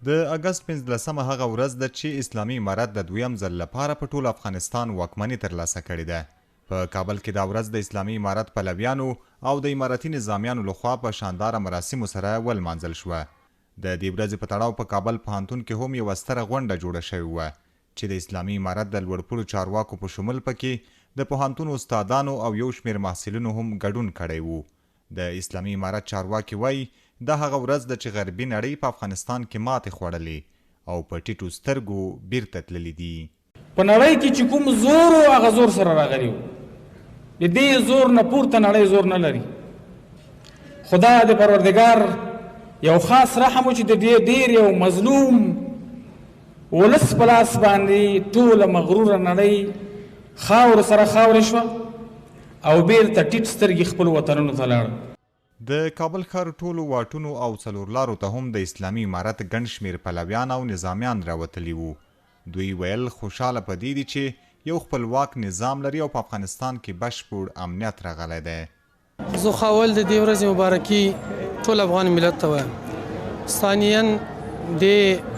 د اګست 15 هغه ورځ ده چې اسلامي امارت د دویم ځل لپاره په ټول افغانستان واکمني ترلاسه کړې ده. په کابل کې دا ورځ د اسلامي امارت پلویانو او د امارتي نظامیانو لخوا په شانداره مراسمو سره ولمانځل شوه. د دې ورځې په تړاو په کابل پوهنتون کې هم یوه ستره غونډه جوړه شوې وه چې د اسلامي امارت د لوړپوړو چارواکو په شمول پکې د پوهنتون استادانو او یو شمېر محصلینو هم ګډون کړی وو. د اسلامي امارت چارواکي وایي دا هغه ورځ ده چې غربي نړۍ په افغانستان کې ماتې خوړلې او په ټیټو سترګو بیرته تللي دي. په نړۍ کې چې کوم زور و هغه زور سره راغلی و، د دې زور نه پورته نړۍ زور نه لري. خدا د پروردګار یو خاص رحم و چې د دې ډېر یو مظلوم ولس په لاس باندې ټوله مغروره نړۍ خاور سره خاورې شوه او بیرته ټیټ سترګې خپلو وطنونو ته لاړه. د کابل ښار ټولو واټونو او څلورلارو ته هم د اسلامي امارت ګڼ شمېر پلویان او نظامیان راوتلي وو. دوی ویل خوشحاله په دې دي چې یو خپلواک نظام لري او په افغانستان کې بشپړ امنیت راغلی دی. زه خاول د دې ورځې مبارکي ټول افغان ملت ته وایم. ثانیاً د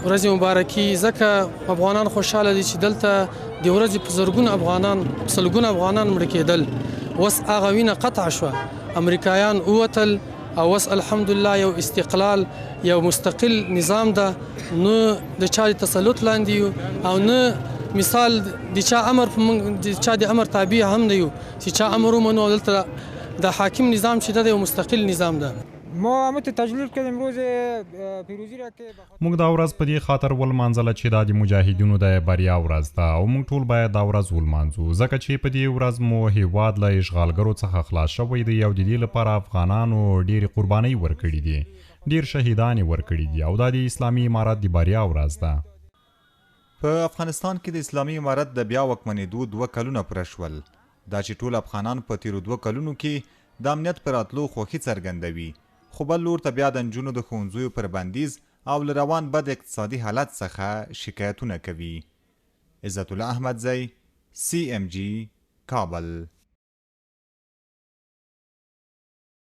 ورځې مبارکي ځکه افغانان خوشحاله دي چې دلته د ورځې په زرګونه افغانان سلګونه افغانان مړه کېدل، اوس هغه وینه قطع شوه. امریکایان ووتل او اوس الحمدلله یو استقلال یو مستقل نظام ده، نه د چا د تسلط لاندې یو او نه مثال د چا د امر تابع هم نه یو چې چا امر ومنو. دلته د حاکم نظام چې ده یو مستقل نظام ده. ما تجلیل کردم امروز پیروزی را که موږ دا ورځ په دې خاطر ولمانځله چې دا د مجاهدینو د بریا ورځ ده او موږ ټول باید دا ورځ ولمانځو ځکه چې په دې ورځ مو هیواد له اشغالګرو څخه خلاص شوی دی او د دې لپاره افغانانو ډېرې قربانۍ ورکړي دي، ډېر شهیدان یې ورکړي دي او دا د اسلامي امارت د بریا ورځ ده. په افغانستان کې د اسلامي امارت د بیا واکمنېدو 2 کلونه پوره شول. دا چې ټول افغانان په تیرو 2 کلونو کې د امنیت پر راتلو خوښي څرګندوي، خو بل لور ته بیا د نجونو د ښوونځیو پر بندیز او له روان بد اقتصادي حالت څخه شکایتونه کوي. عزت الله احمدزی، CMG، کابل.